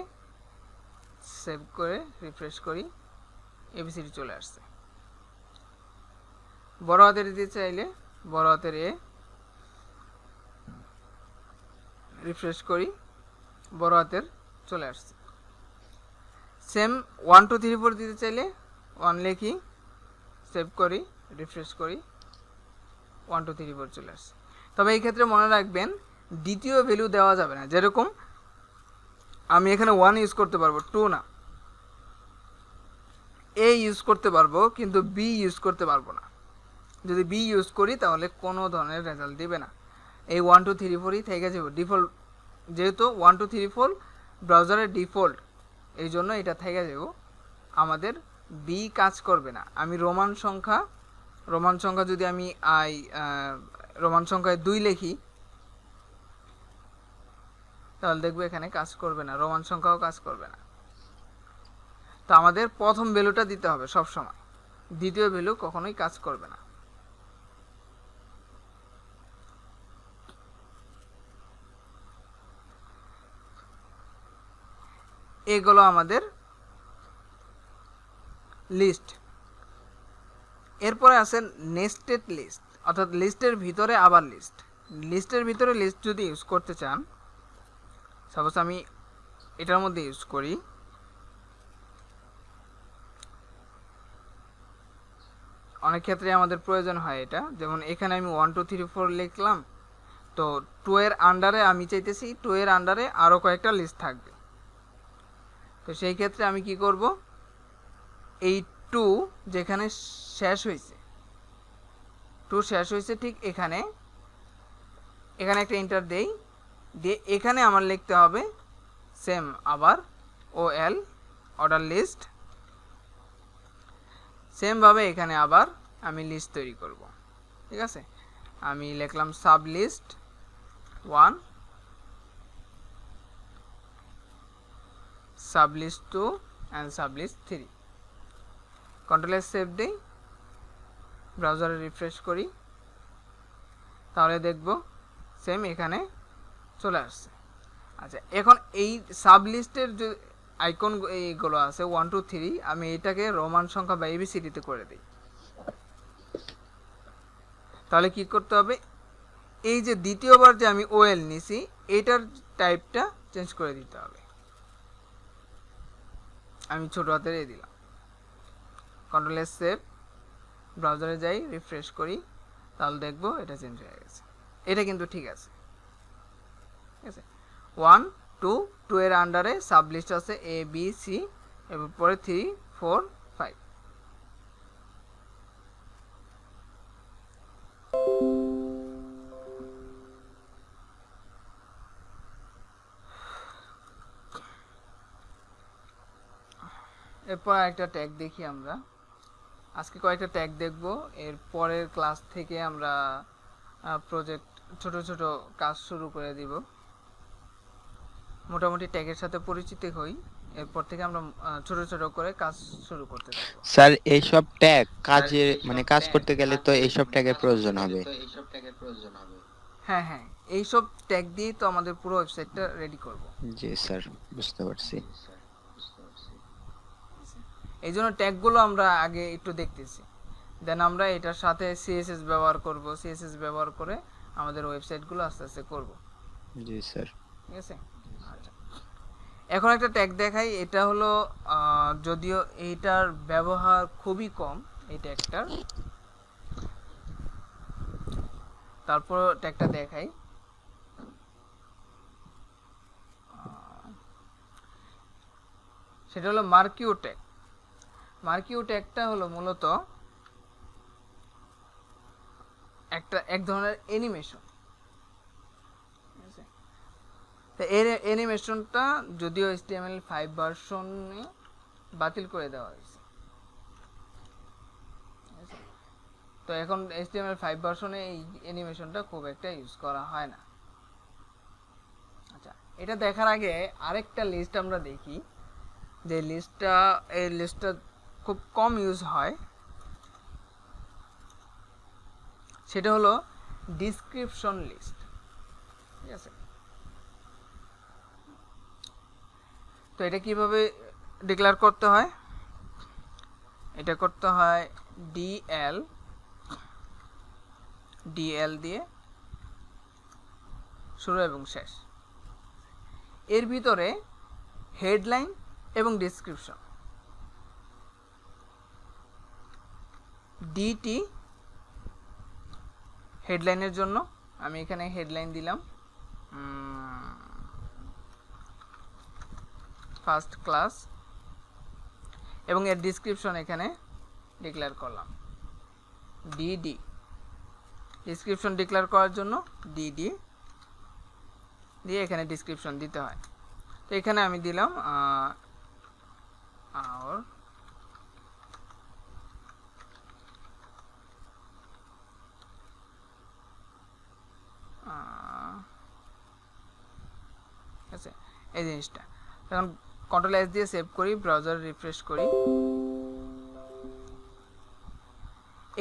সেভ করে রিফ্রেশ করি, ABCD চলে আসছে। বড় হাতের দিতে চাইলে বড় হাতের A, রিফ্রেশ করি, বড় হাতের চলে আসছে। সেম 1 2 3 4 দিতে চাইলে 1 লিখি, সেভ করি, রিফ্রেশ করি, 1 2 3 4 চলে আসছে। তবে এই ক্ষেত্রে মনে রাখবেন দ্বিতীয় ভ্যালু দেওয়া যাবে না। যেরকম আমি এখানে 1 ইউজ করতে পারবো, 2 না। A ইউজ করতে পারবো কিন্তু B ইউজ করতে পারবো না। যদি B ইউজ করি তাহলে কোনো ধরনের রেজাল্ট দিবে না। এই 1 2 3 4ই থেকে যাবে ডিফল্ট, যেহেতু 1 2 3 4 ব্রাউজারের ডিফল্ট, এই জন্য এটা থেকে যাব। আমাদের B কাজ করবে না। আমি রোমান সংখ্যা যদি আমি রোমান সংখ্যায় 2 লিখি তাহলে দেখবো এখানে কাজ করবে না, রোমান সংখ্যাও কাজ করবে না। তো আমাদের প্রথম ভ্যালুটা দিতে হবে সব সময়, দ্বিতীয় ভ্যালু কখনোই কাজ করবে না। এগুলো আমাদের লিস্ট। এরপরে আছে নেস্টেড লিস্ট, অর্থাৎ লিস্টের ভিতরে আবার লিস্ট। লিস্টের ভিতরে লিস্ট যদি ইউজ করতে চান, সাপোজ আমি এটার মধ্যে ইউজ করি, অনেক ক্ষেত্রে আমাদের প্রয়োজন হয় এটা। যেমন এখানে আমি 1 2 3 4 লিখলাম, তো 2 এর আন্ডারে আমি চাইতেছি 2 এর আন্ডারে আরও কয়েকটা লিস্ট থাকবে। তো সেই ক্ষেত্রে আমি কি করব, এই 2 যেখানে শেষ হয়েছে, 2 শেষ হয়েছে ঠিক এখানে একটা এন্টার দেই, দিয়ে এখানে আমার লিখতে হবে সেম আবার OL অর্ডার লিস্ট। সেমভাবে এখানে আবার আমি লিস্ট তৈরি করব, ঠিক আছে। আমি লিখলাম sub list 1, sublist 2 and sublist 3। Control S save দিই, ব্রাউজারে রিফ্রেশ করি, তাহলে দেখব সেম এখানে চলে আসছে। আচ্ছা, এখন এই সাবলিস্টের যে আইকন এইগুলো আছে 1 2 3, আমি এটাকে রোমান সংখ্যা বা এবিসিডিতে করে দিই। তাহলে কি করতে হবে, এই যে দ্বিতীয়বার যে আমি ওএল নিছি এটার টাইপটা চেঞ্জ করে দিতে হবে। আমি ছোট হাতের এ দিলাম, কন্ট্রোল এস সেভ, ব্রাউজারে যাই, রিফ্রেশ করি, তাহলে দেখব এটা চেঞ্জ হয়ে গেছে। এটা কিন্তু ঠিক আছে, ঠিক আছে। 1 2 2 এর আন্ডারে সাবলিস্ট আছে এ বি সি, এবং পরে 3 4 5। এরপর একটা ট্যাগ দেখি আমরা। আজকে কয়েকটা ট্যাগ দেখব, এর পরের ক্লাস থেকে আমরা প্রজেক্ট ছোট ছোট কাজ শুরু করে দিব। মোটামুটি ট্যাগের সাথে পরিচিত হই, এরপর থেকে আমরা ছোট ছোট করে কাজ শুরু করতে থাকব। স্যার এইসব ট্যাগ কাজে মানে কাজ করতে গেলে তো এইসব ট্যাগের প্রয়োজন হবে। হ্যাঁ হ্যাঁ, এইসব ট্যাগ দিয়ে তো আমাদের পুরো ওয়েবসাইটটা রেডি করব। জি স্যার, বুঝতে পারছি। এই জন্য ট্যাগগুলো আমরা আগে একটু দেখতেছি, দেন আমরা এটার সাথে সিএসএস ব্যবহার করব, সিএসএস ব্যবহার করে আমাদের ওয়েবসাইটগুলো আস্তে আস্তে করব। জি স্যার। ঠিক আছে। আচ্ছা, এখন একটা ট্যাগ দেখাই, এটা হলো যদিও এইটার ব্যবহার খুবই কম এই ট্যাগটার, তারপর ট্যাগটা দেখাই। সেটা হলো মার্কিও ট্যাগ। মার্কিও ট্যাগটা হলো মূলত এক ধরনের অ্যানিমেশন। তো এর অ্যানিমেশনটা যদিও HTML5 ভার্সনে বাতিল করে দেওয়া হয়েছে, তো এখন HTML5 ভার্সনে এই অ্যানিমেশনটা খুব একটা ইউজ করা হয় না। আচ্ছা, এটা দেখার আগে আরেকটা লিস্ট আমরা দেখি, যে এই লিস্টটা খুব কম ইউজ হয়, সেটা হলো ডিসক্রিপশন লিস্ট। ঠিক আছে, তো এটা কিভাবে ডিক্লেয়ার করতে হয়, এটা করতে হয় ডিএল দিয়ে শুরু এবং শেষ, এর ভিতরে হেডলাইন এবং ডিসক্রিপশন। ডিটি হেডলাইনের জন্য, আমি এখানে হেডলাইন দিলাম ফার্স্ট ক্লাস, এবং এর ডিসক্রিপশন এখানে ডিক্লেয়ার করলাম ডিডি। ডিসক্রিপশন ডিক্লেয়ার করার জন্য ডিডি দিয়ে এখানে ডিসক্রিপশন দিতে হয়। তো এখানে আমি দিলাম আওর আছে এই জিনিসটা। এখন কন্ট্রোল এস দিয়ে সেভ করি, ব্রাউজার রিফ্রেশ করি,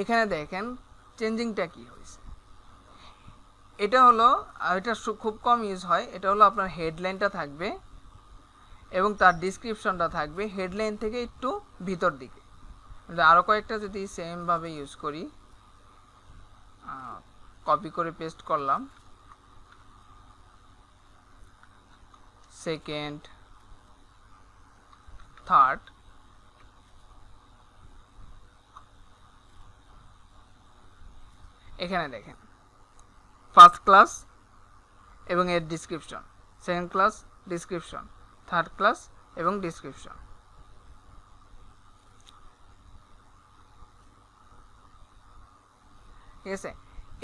এখানে দেখেন চেঞ্জিংটা কি হয়েছে। এটা হলো, এটা খুব কম ইউজ হয়, এটা হলো আপনার হেডলাইনটা থাকবে এবং তার ডিসক্রিপশনটা থাকবে হেডলাইন থেকে একটু ভিতর দিকে। আরও কয়েকটা যদি সেমভাবে ইউজ করি, কপি করে পেস্ট করলাম, সেকেন্ড থার্ড, এখানে দেখেন ফার্স্ট ক্লাস এবং এর description, second class description, third class এবং ডিসক্রিপশন। ঠিক আছে,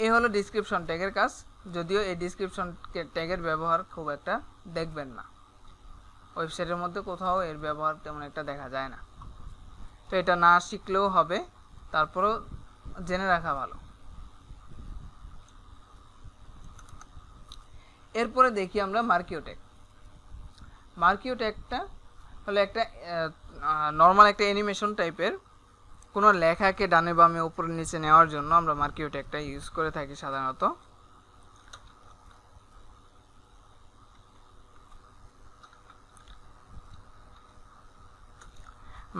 এই হলো ডিসক্রিপশন ট্যাগের কাজ। যদিও এই ডিসক্রিপশন ট্যাগের ব্যবহার খুব একটা দেখবেন না, ওয়েবসাইটের মধ্যে কোথাও এর ব্যবহার তেমন একটা দেখা যায় না, তো এটা না শিখলেও হবে, তারপরেও জেনে রাখা ভালো। এরপরে দেখি আমরা মার্কিও ট্যাগ। মার্কিও ট্যাগটা হলো একটা নর্মাল একটা অ্যানিমেশন টাইপের কোনো লেখাকে ডানে বামে উপরে নিচে নেওয়ার জন্য আমরা মার্কিও ট্যাগটা ইউজ করে থাকি সাধারণত।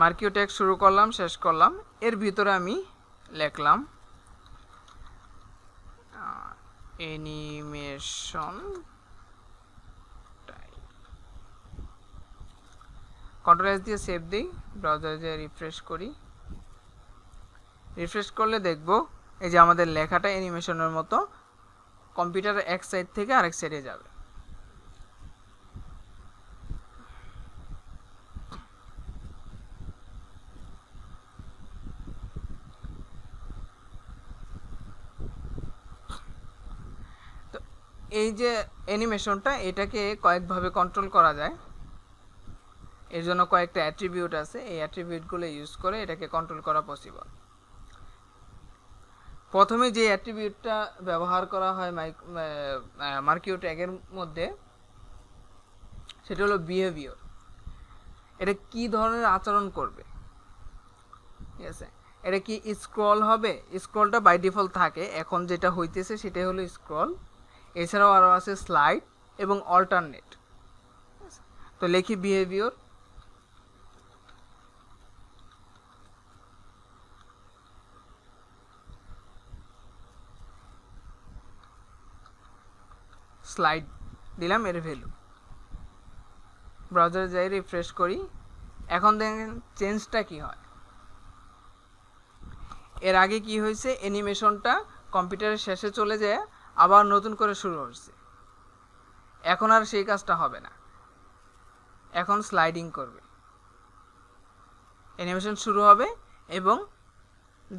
মার্কিও ট্যাগ শুরু করলাম, শেষ করলাম, এর ভিতরে আমি লিখলাম অ্যানিমেশন, কন্ট্রোল এস দিয়ে সেভ দিই, ব্রাউজারে যেয়ে রিফ্রেশ করি। রিফ্রেশ করলে দেখব এই যে আমাদের লেখাটা অ্যানিমেশনের মতো কম্পিউটারের এক সাইড থেকে আরেক সাইডে যাবে। তো এই যে অ্যানিমেশনটা, এটাকে কয়েকভাবে কন্ট্রোল করা যায়। এর জন্য কয়েকটা অ্যাট্রিবিউট আছে, এই অ্যাট্রিবিউটগুলো ইউজ করে এটাকে কন্ট্রোল করা পসিবল। প্রথমে যে অ্যাট্রিবিউটটা ব্যবহার করা হয় মার্কিও ট্যাগের মধ্যে, সেটা হলো বিহেভিয়ার। এটা কি ধরনের আচরণ করবে, ঠিক আছে? এটা কি স্ক্রল হবে? স্ক্রলটা বাই ডিফল্ট থাকে, এখন যেটা হইতেছে সেটাই হলো স্ক্রল। এছাড়াও আরও আছে স্লাইড এবং অল্টারনেট। তো লিখি বিহেভিয়ার, স্লাইড দিলাম এর ভ্যালু, ব্রাউজারে যাই রিফ্রেশ করি। এখন দেখেন চেঞ্জটা কি হয়। এর আগে কি হয়েছে, অ্যানিমেশনটা কম্পিউটারের শেষে চলে যায়, আবার নতুন করে শুরু হচ্ছে। এখন আর সেই কাজটা হবে না, এখন স্লাইডিং করবে। অ্যানিমেশন শুরু হবে এবং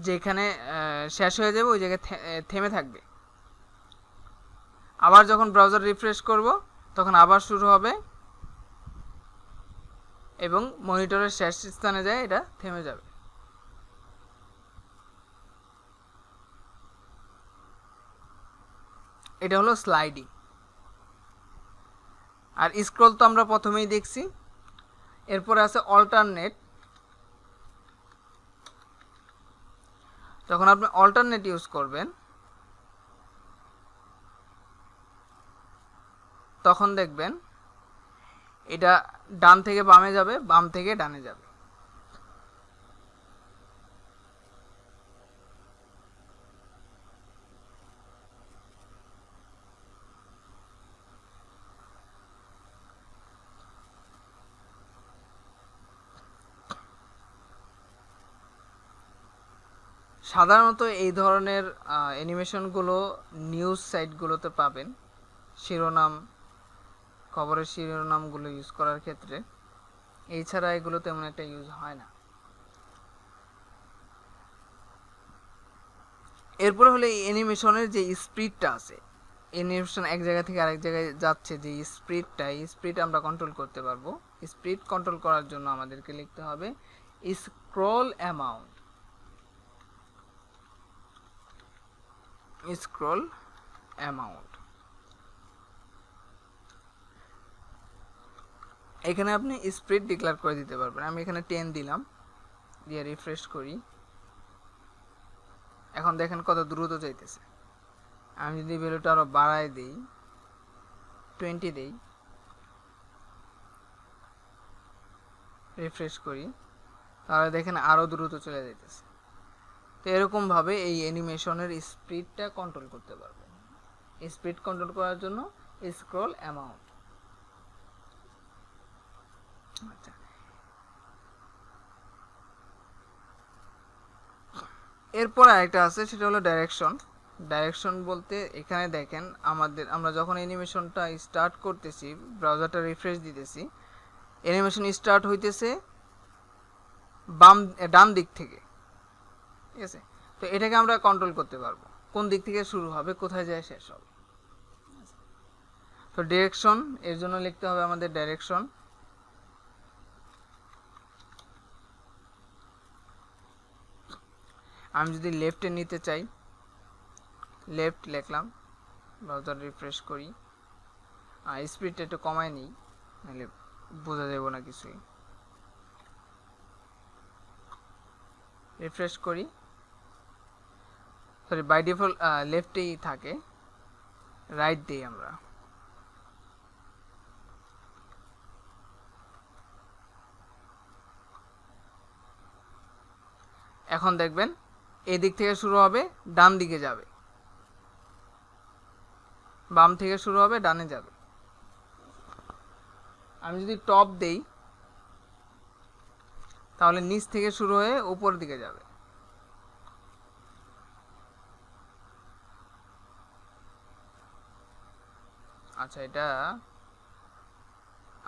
যেখানে শেষ হয়ে যাবে ওই জায়গায় থেমে থাকবে। আবার যখন ব্রাউজার রিফ্রেশ করব তখন আবার শুরু হবে এবং মনিটরের শেষ স্থানে যায় এটা থেমে যাবে। এটা হলো স্লাইডিং। আর স্ক্রল তো আমরা প্রথমেই দেখছি। এরপরে আছে অল্টারনেট। যখন আপনি অল্টারনেট ইউজ করবেন তখন দেখবেন এটা ডান থেকে বামে যাবে, বাম থেকে ডানে যাবে। সাধারণত এই ধরনের অ্যানিমেশনগুলো নিউজ সাইটগুলোতে পাবেন, শিরোনাম, খবরের শিরোনামগুলো ইউজ করার ক্ষেত্রে। এছাড়া এগুলো তেমন একটা ইউজ হয় না। এরপরে হলো এই অ্যানিমেশনের যে স্পিডটা আছে, অ্যানিমেশন এক জায়গা থেকে আরেক জায়গায় যাচ্ছে, যে স্পিডটা, এই স্পিড আমরা কন্ট্রোল করতে পারবো। স্পিড কন্ট্রোল করার জন্য আমাদেরকে লিখতে হবে স্ক্রল অ্যামাউন্ট। স্ক্রল অ্যামাউন্ট, এখানে আপনি স্পিড ডিক্লেয়ার করে দিতে পারবেন। আমি এখানে 10 দিলাম, দিয়ে রিফ্রেশ করি। এখন দেখেন কত দ্রুত যাইতেছে। আমি যদি ভ্যালুটা আরো বাড়ায় দিই, 20 দিই, রিফ্রেশ করি, তাহলে দেখেন আরো দ্রুত চলে যাইতেছে। তো এরকমভাবে এই অ্যানিমেশনের স্পিডটা কন্ট্রোল করতে পারবেন। স্পিড কন্ট্রোল করার জন্য স্ক্রল অ্যামাউন্ট। আচ্ছা, এরপর আরেকটা আছে, সেটা হলো ডাইরেকশন। ডাইরেকশন বলতে এখানে দেখেন আমরা যখন অ্যানিমেশনটা স্টার্ট করতেছি, ব্রাউজারটা রিফ্রেশ দিতেছি, অ্যানিমেশন স্টার্ট হইতেছে ডান দিক থেকে, ঠিক আছে? তো এটাকে আমরা কন্ট্রোল করতে পারবো, কোন দিক থেকে শুরু হবে, কোথায় যায় শেষ হবে। তো ডিরেকশন, এর জন্য লিখতে হবে আমাদের ডাইরেকশন। আমি যদি লেফটে নিতে চাই, লেফট লিখলাম, ব্রাউজার রিফ্রেশ করি, স্পিডটা একটু কমায় নিই, নাহলে বোঝা যাবে না কিছুই। রিফ্রেশ করি, সরি বাই ডিফল্ট লেফটেই থাকে, রাইট দিই আমরা। এখন দেখবেন এই দিক থেকে শুরু হবে, ডান দিকে যাবে, বাম থেকে শুরু হবে, ডানে যাবে। আমি যদি টপ দেই তাহলে নিচ থেকে শুরু হয়ে উপর দিকে যাবে। আচ্ছা, এটা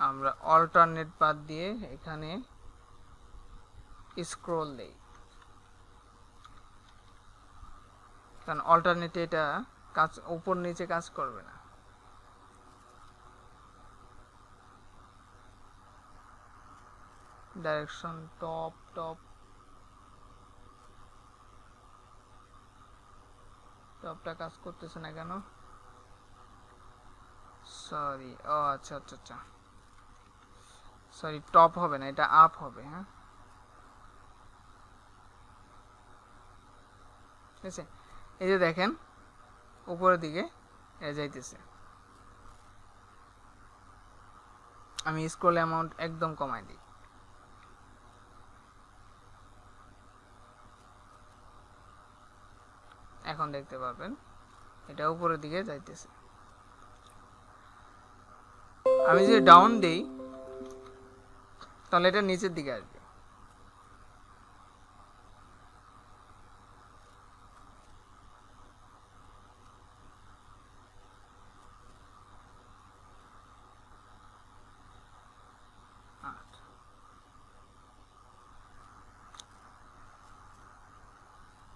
আমরা অল্টারনেট পাথ দিয়ে এখানে স্ক্রল দেই, কারণ অল্টারনেটে এটা কাজ উপর নিচে কাজ করবে না। ডাইরেকশন টপ টপ টপটা কাজ করতেছে না কেন? সরি, ও আচ্ছা আচ্ছা আচ্ছা, সরি, টপ হবে না, এটা আপ হবে। হ্যাঁ, ঠিক আছে। এই যে দেখেন উপরের দিকে যাইতেছে। আমি স্ক্রল অ্যামাউন্ট একদম কমাই দিই। এখন দেখতে পারবেন এটা উপরের দিকে যাইতেছে। আমি যদি ডাউন দেই তাহলে এটা নিচের দিকে আসবে।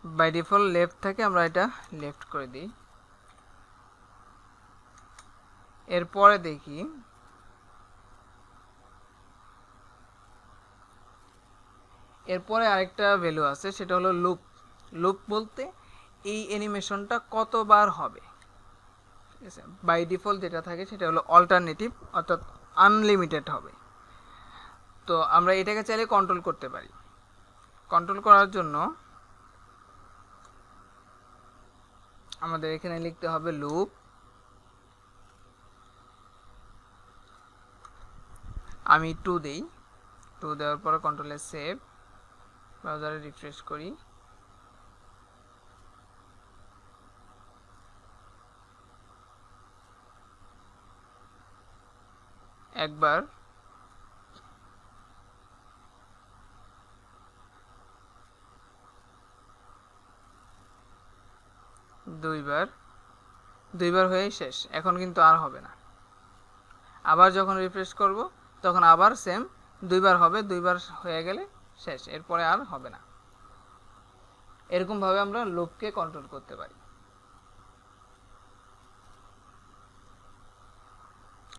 বাই ডিফল্ট লেফট থেকে আমরা এটা লেফট করে দিই। এরপরে দেখি এরপরে আরেকটা ভ্যালু আছে, সেটা হলো লুপ। লুপ বলতে এই অ্যানিমেশনটা কতবার হবে, ঠিক আছে। বাই ডিফল্ট যেটা থাকে সেটা হলো অল্টারনেটিভ, অর্থাৎ আনলিমিটেড হবে। তো আমরা এটাকে চাইলে কন্ট্রোল করতে পারি। কন্ট্রোল করার জন্য আমাদের এখানে লিখতে হবে লুপ, আমি 2 দেই, 2 দেওয়ার পরে কন্ট্রোলে সেভ, ব্রাউজারে রিফ্রেশ করি। একবার, দুইবার হয়ে শেষ। এখন কিন্তু আর হবে না। আবার যখন রিফ্রেশ করব তখন আবার সেম দুইবার হবে, দুইবার হয়ে গেলে শেষ, এরপরে আর হবে না। এরকমভাবে আমরা লুপকে কন্ট্রোল করতে পারি।